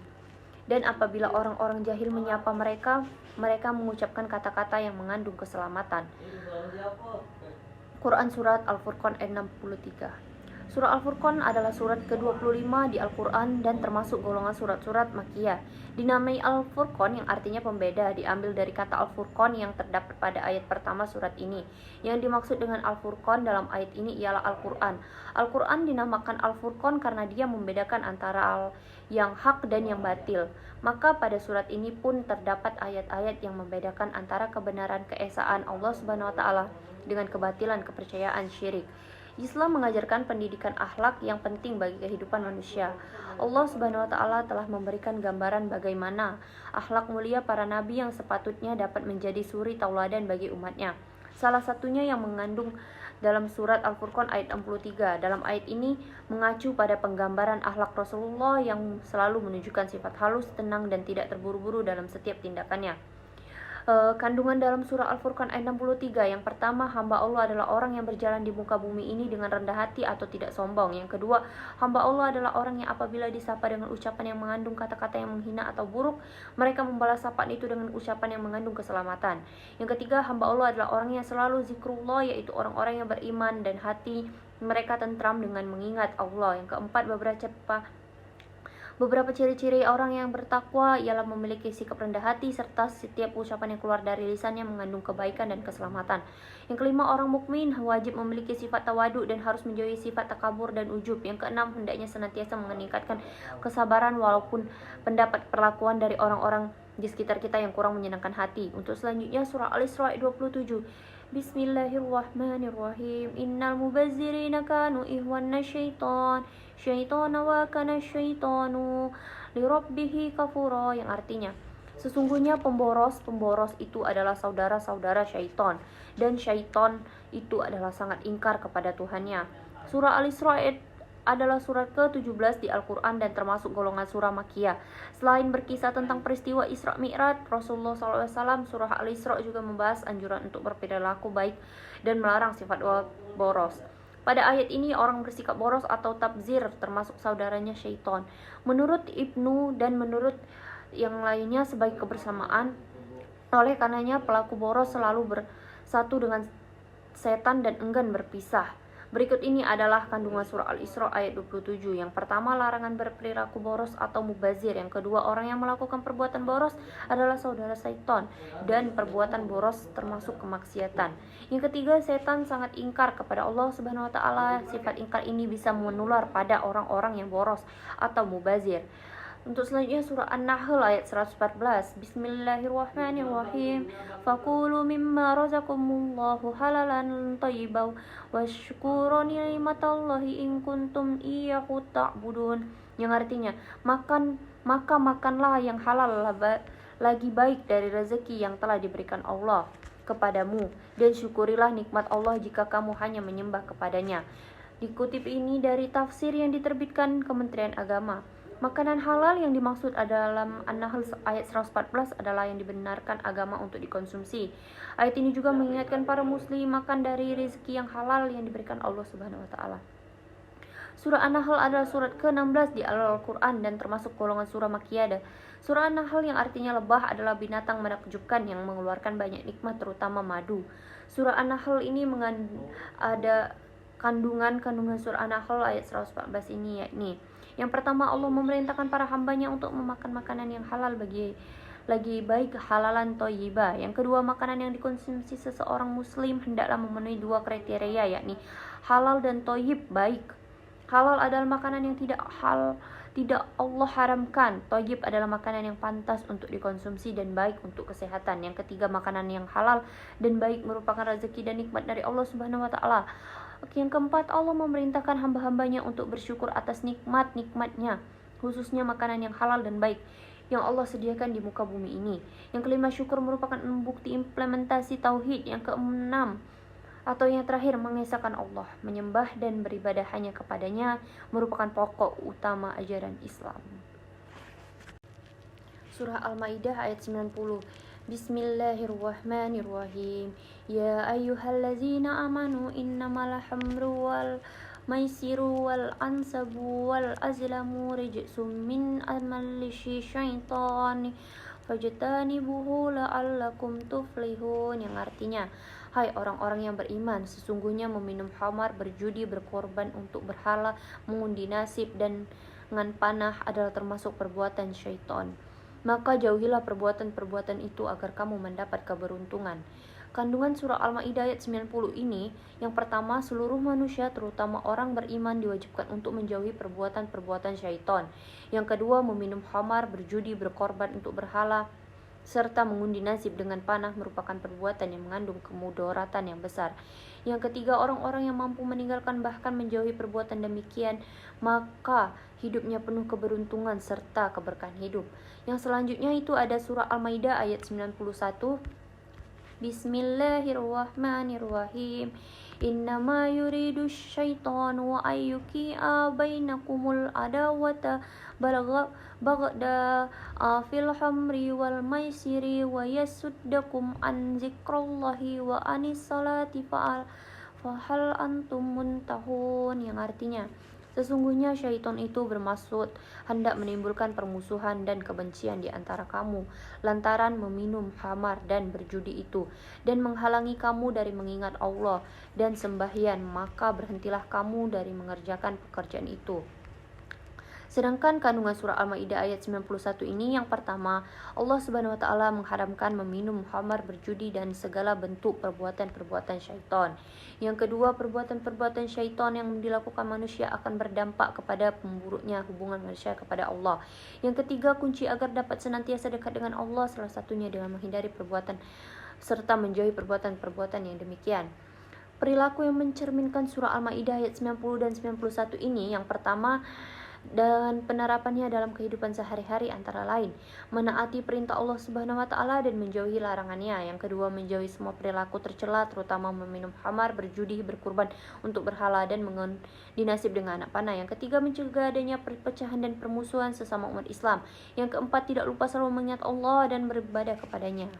S1: Dan apabila orang-orang jahil menyapa mereka, mereka mengucapkan kata-kata yang mengandung keselamatan. Quran Surat Al-Furqan ayat 63. Surah Al-Furqan adalah surat ke-25 di Al-Quran dan termasuk golongan surat-surat Makkiyah. Dinamai Al-Furqan yang artinya pembeda, diambil dari kata Al-Furqan yang terdapat pada ayat pertama surat ini. Yang dimaksud dengan Al-Furqan dalam ayat ini ialah Al-Quran. Al-Quran dinamakan Al-Furqan karena dia membedakan antara yang hak dan yang batil. Maka pada surat ini pun terdapat ayat-ayat yang membedakan antara kebenaran keesaan Allah Subhanahu wa taala dengan kebatilan kepercayaan syirik. Islam mengajarkan pendidikan akhlak yang penting bagi kehidupan manusia. Allah Subhanahu wa taala telah memberikan gambaran bagaimana akhlak mulia para nabi yang sepatutnya dapat menjadi suri tauladan bagi umatnya. Salah satunya yang mengandung dalam surat Al-Furqan ayat 63. Dalam ayat ini mengacu pada penggambaran akhlak Rasulullah yang selalu menunjukkan sifat halus, tenang, dan tidak terburu-buru dalam setiap tindakannya. Kandungan dalam surah Al-Furqan ayat 63. Yang pertama, hamba Allah adalah orang yang berjalan di muka bumi ini dengan rendah hati atau tidak sombong. Yang kedua, hamba Allah adalah orang yang apabila disapa dengan ucapan yang mengandung kata-kata yang menghina atau buruk, mereka membalas sapaan itu dengan ucapan yang mengandung keselamatan. Yang ketiga, hamba Allah adalah orang yang selalu zikrullah, yaitu orang-orang yang beriman dan hati mereka tentram dengan mengingat Allah. Yang keempat, beberapa ciri-ciri orang yang bertakwa ialah memiliki sikap rendah hati serta setiap ucapan yang keluar dari lisannya mengandung kebaikan dan keselamatan. Yang kelima, orang mukmin wajib memiliki sifat tawaduk dan harus menjauhi sifat takabur dan ujub. Yang keenam, hendaknya senantiasa meningkatkan kesabaran walaupun pendapat perlakuan dari orang-orang di sekitar kita yang kurang menyenangkan hati. Untuk selanjutnya surah Al-Isra 27. Bismillahirrahmanirrahim. Innal mubazzirina kanu ihwana syaitana wa kana syaitanu lirabbihi kafura, yang artinya sesungguhnya pemboros itu adalah saudara-saudara syaitan dan syaitan itu adalah sangat ingkar kepada Tuhannya. Surah Al-Isra adalah surat ke-17 di Al-Quran dan termasuk golongan surah Makkiyah. Selain berkisah tentang peristiwa Isra Mi'raj Rasulullah SAW, surah Al-Isra juga membahas anjuran untuk berperilaku baik dan melarang sifat boros. Pada ayat ini orang bersikap boros atau tabzir termasuk saudaranya syaitan. Menurut Ibnu dan menurut yang lainnya sebagai kebersamaan, oleh karenanya pelaku boros selalu bersatu dengan setan dan enggan berpisah. Berikut ini adalah kandungan surah Al-Isra ayat 27. Yang pertama, larangan berperilaku boros atau mubazir. Yang kedua, orang yang melakukan perbuatan boros adalah saudara syaitan dan perbuatan boros termasuk kemaksiatan. Yang ketiga, setan sangat ingkar kepada Allah Subhanahu wa taala. Sifat ingkar ini bisa menular pada orang-orang yang boros atau mubazir. Untuk selanjutnya surah An-Nahl ayat 114. Bismillahirrahmanirrahim. Fakulu mimma razaqakumullahu halalan thayyiban washkuru ni'matallahi in kuntum iyyahu ta'budun. Yang artinya, makanlah yang halal lagi baik dari rezeki yang telah diberikan Allah kepadamu dan syukurilah nikmat Allah jika kamu hanya menyembah kepadanya. Dikutip ini dari tafsir yang diterbitkan Kementerian Agama. Makanan halal yang dimaksud dalam An-Nahl ayat 114 adalah yang dibenarkan agama untuk dikonsumsi. Ayat ini juga mengingatkan para muslim makan dari rezeki yang halal yang diberikan Allah Subhanahu wa taala. Surah An-Nahl adalah surat ke-16 di Al-Quran dan termasuk golongan surah Makkiyah. Surah An-Nahl yang artinya lebah adalah binatang menakjubkan yang mengeluarkan banyak nikmat terutama madu. Surah An-Nahl ini ada kandungan surah An-Nahl ayat 114 ini, yakni yang pertama, Allah memerintahkan para hambanya untuk memakan makanan yang halal lagi baik halalan thayyibah. Yang kedua, makanan yang dikonsumsi seseorang muslim hendaklah memenuhi dua kriteria, yakni halal dan thayyib baik. Halal adalah makanan yang tidak Allah haramkan. Thayyib adalah makanan yang pantas untuk dikonsumsi dan baik untuk kesehatan. Yang ketiga, makanan yang halal dan baik merupakan rezeki dan nikmat dari Allah Subhanahu wa taala. Yang keempat, Allah memerintahkan hamba-hambanya untuk bersyukur atas nikmat-nikmatnya, khususnya makanan yang halal dan baik yang Allah sediakan di muka bumi ini. Yang kelima, syukur merupakan bukti implementasi tauhid. Yang keenam, atau yang terakhir, mengesahkan Allah, menyembah dan beribadah hanya kepadanya merupakan pokok utama ajaran Islam. Surah Al-Maidah ayat 90. Bismillahirrahmanirrahim. Ya ayyuhallazina amanu innamal hamru wal maisiru wal ansabu wal azlamu rijsum min amali syaitan fajtanibuhu la'allakum tuflihun. Yang artinya, hai orang-orang yang beriman, sesungguhnya meminum khamar, berjudi, berkorban untuk berhala, mengundi nasib dan dengan panah adalah termasuk perbuatan syaitan. Maka jauhilah perbuatan-perbuatan itu agar kamu mendapat keberuntungan. Kandungan surah Al-Maidah ayat 90 ini, yang pertama, seluruh manusia terutama orang beriman diwajibkan untuk menjauhi perbuatan-perbuatan syaitan. Yang kedua, meminum khamar, berjudi, berkorban untuk berhala, serta mengundi nasib dengan panah merupakan perbuatan yang mengandung kemudaratan yang besar. Yang ketiga, orang-orang yang mampu meninggalkan bahkan menjauhi perbuatan demikian, maka hidupnya penuh keberuntungan serta keberkahan hidup. Yang selanjutnya itu ada surah Al-Maidah ayat 91. Bismillahirrahmanirrahim. Innama yuridu syaitanu an yuqi'a bainakumul adawata bagda fil hamri wal maisiri wa yasuddakum an zikrallahi wa anis salati fahal antum muntahun, yang artinya sesungguhnya syaitan itu bermaksud hendak menimbulkan permusuhan dan kebencian di antara kamu lantaran meminum khamar dan berjudi itu, dan menghalangi kamu dari mengingat Allah dan sembahyang, maka berhentilah kamu dari mengerjakan pekerjaan itu. Sedangkan kandungan surah Al-Maidah ayat 91 ini, yang pertama, Allah Subhanahu wa taala mengharamkan meminum khamar, berjudi dan segala bentuk perbuatan-perbuatan syaitan. Yang kedua, perbuatan-perbuatan syaitan yang dilakukan manusia akan berdampak kepada memburuknya hubungan manusia kepada Allah. Yang ketiga, kunci agar dapat senantiasa dekat dengan Allah salah satunya dengan menghindari perbuatan serta menjauhi perbuatan-perbuatan yang demikian. Perilaku yang mencerminkan surah Al-Maidah ayat 90 dan 91 ini, yang pertama, dan penerapannya dalam kehidupan sehari-hari antara lain menaati perintah Allah Subhanahu wa taala dan menjauhi larangannya. Yang kedua, menjauhi semua perilaku tercela terutama meminum khamar, berjudi, berkurban untuk berhala dan mengundi nasib dengan anak panah. Yang ketiga, mencegah adanya perpecahan dan permusuhan sesama umat Islam. Yang keempat, tidak lupa selalu mengingat Allah dan beribadah kepadanya.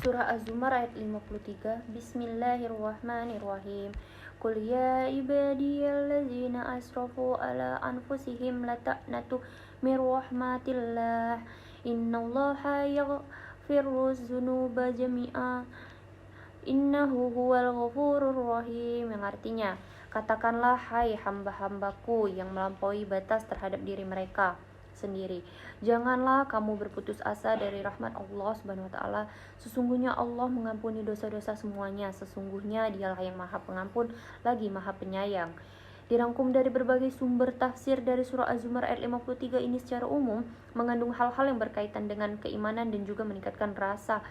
S1: Surah Az-Zumar ayat 53. Bismillahirrahmanirrahim. Qul ya ibadiyallazina asrafu ala anfusihim la taqnatu mir rahmatillah innallaha yaghfiru dzunuba jami'a innahu huwal ghafurur rahim, yang artinya, katakanlah hai hamba-hambaku yang melampaui batas terhadap diri mereka sendiri, janganlah kamu berputus asa dari rahmat Allah Subhanahu wa taala. Sesungguhnya Allah mengampuni dosa-dosa semuanya. Sesungguhnya Dialah yang Maha Pengampun lagi Maha Penyayang. Dirangkum dari berbagai sumber tafsir dari surah Az-Zumar ayat 53 ini secara umum mengandung hal-hal yang berkaitan dengan keimanan dan juga meningkatkan rasa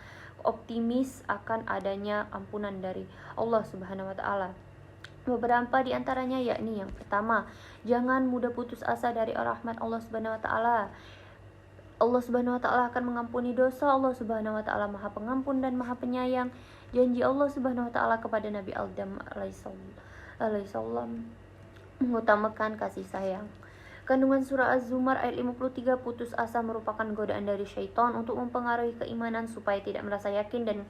S1: optimis akan adanya ampunan dari Allah Subhanahu wa taala. Beberapa di antaranya yakni, yang pertama, jangan mudah putus asa dari rahmat Allah Subhanahu wa taala. Allah Subhanahu wa taala akan mengampuni dosa. Allah Subhanahu wa taala Maha Pengampun dan Maha Penyayang. Janji Allah Subhanahu wa taala kepada Nabi Adam alaihissalam mengutamakan kasih sayang. Kandungan surah Az-Zumar ayat 53, putus asa merupakan godaan dari syaitan untuk mempengaruhi keimanan supaya tidak merasa yakin dengan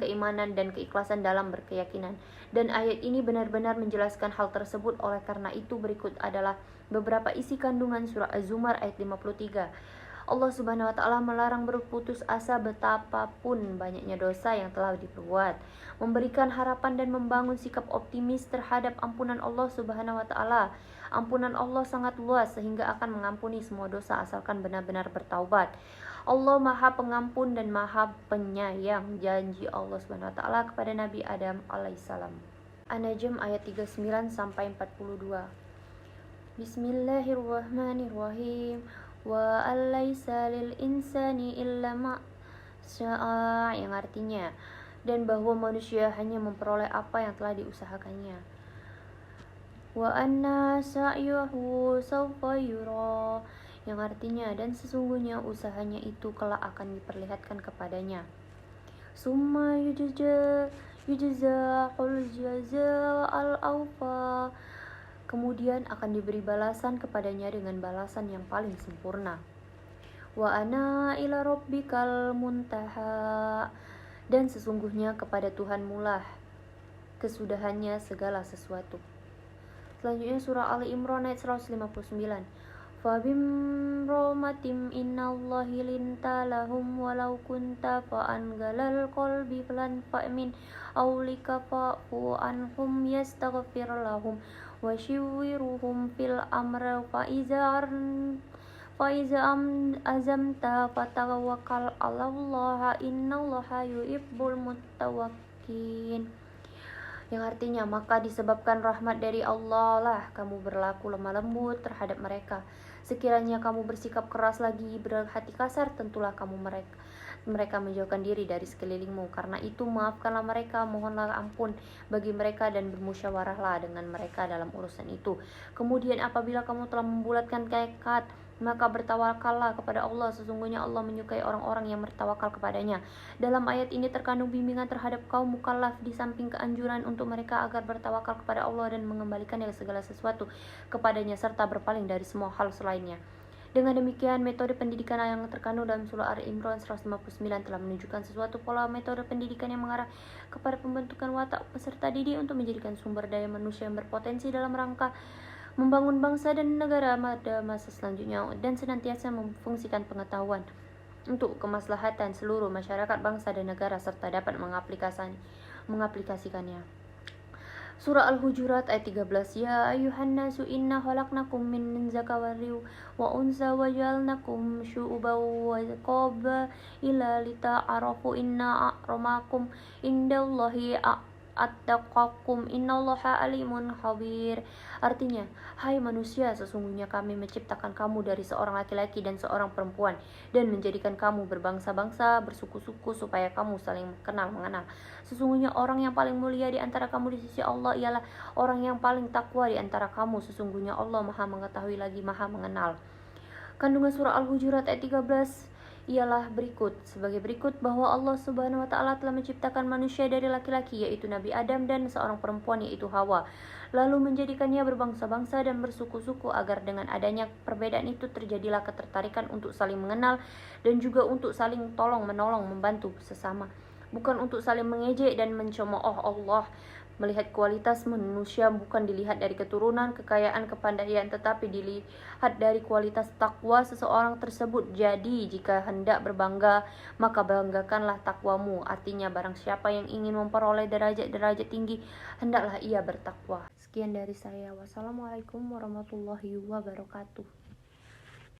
S1: keimanan dan keikhlasan dalam berkeyakinan. Dan ayat ini benar-benar menjelaskan hal tersebut. Oleh karena itu, berikut adalah beberapa isi kandungan surah Az-Zumar ayat 53. Allah Subhanahu wa taala melarang berputus asa betapapun banyaknya dosa yang telah diperbuat, memberikan harapan dan membangun sikap optimis terhadap ampunan Allah Subhanahu wa taala. Ampunan Allah sangat luas sehingga akan mengampuni semua dosa asalkan benar-benar bertaubat. Allah Maha Pengampun dan Maha Penyayang. Janji Allah Subhanahu wa taala kepada Nabi Adam alaihissalam. An-Najm ayat 39 sampai 42. Bismillahirrahmanirrahim. Wa alaysa lil insani illa ma syaa, yang artinya, dan bahwa manusia hanya memperoleh apa yang telah diusahakannya. Wa anna sa'yahu sawfa yura, yang artinya, dan sesungguhnya usahanya itu kelak akan diperlihatkan kepadanya. Summa yujzaqul jazaa al-awfa, kemudian akan diberi balasan kepadanya dengan balasan yang paling sempurna. Wa ana ila rabbikal muntaha, dan sesungguhnya kepada Tuhanmu lah kesudahannya segala sesuatu. Selanjutnya surah Ali Imran ayat 159. Fabim romatim innallahi linta lahum walau kunta fa'an galal qalbi falan fa'min awlika fa'fu anhum yastaghfir lahum washiwiruhum fil amr faiza azamta fatawakkal 'alallaha innallaha yuhibbul muttawakkin, yang artinya maka disebabkan rahmat dari Allah lah kamu berlaku lemah lembut terhadap mereka. Sekiranya kamu bersikap keras lagi, berhati kasar, tentulah kamu mereka menjauhkan diri dari sekelilingmu. Karena itu maafkanlah mereka, mohonlah ampun bagi mereka dan bermusyawarahlah dengan mereka dalam urusan itu. Kemudian apabila kamu telah membulatkan tekad, maka bertawakallah kepada Allah. Sesungguhnya Allah menyukai orang-orang yang bertawakal kepadanya. Dalam ayat ini terkandung bimbingan terhadap kaum mukallaf di samping keanjuran untuk mereka agar bertawakal kepada Allah dan mengembalikan segala sesuatu kepadanya serta berpaling dari semua hal selainnya. Dengan demikian, metode pendidikan yang terkandung dalam surah Al-Imran 159 telah menunjukkan sesuatu pola metode pendidikan yang mengarah kepada pembentukan watak peserta didik untuk menjadikan sumber daya manusia yang berpotensi dalam rangka membangun bangsa dan negara pada masa selanjutnya dan senantiasa memfungsikan pengetahuan untuk kemaslahatan seluruh masyarakat bangsa dan negara serta dapat mengaplikasikannya. Surah Al-Hujurat ayat 13. Ya ayuhan nasu inna khalaqnakum min zakarin wa unsa wa ja'alnakum syu'uban wa qabaila lita'arafu inna akramakum indallahi attaqakum innallaha alimun khabir. Artinya, hai manusia, sesungguhnya kami menciptakan kamu dari seorang laki-laki dan seorang perempuan dan menjadikan kamu berbangsa-bangsa, bersuku-suku supaya kamu saling mengenal. Sesungguhnya orang yang paling mulia di antara kamu di sisi Allah ialah orang yang paling takwa di antara kamu. Sesungguhnya Allah Maha mengetahui lagi Maha mengenal. Kandungan surah Al-Hujurat ayat 13 ialah berikut. Sebagai berikut bahwa Allah Subhanahu wa taala telah menciptakan manusia dari laki-laki yaitu Nabi Adam dan seorang perempuan yaitu Hawa, lalu menjadikannya berbangsa-bangsa dan bersuku-suku agar dengan adanya perbedaan itu terjadilah ketertarikan untuk saling mengenal dan juga untuk saling tolong-menolong membantu sesama, bukan untuk saling mengejek dan mencemooh Allah. Melihat kualitas manusia bukan dilihat dari keturunan, kekayaan, kepandaian, tetapi dilihat dari kualitas takwa seseorang tersebut. Jadi jika hendak berbangga, maka banggakanlah takwamu. Artinya barang siapa yang ingin memperoleh derajat-derajat tinggi, hendaklah ia bertakwa. Sekian dari saya. Wassalamualaikum warahmatullahi wabarakatuh.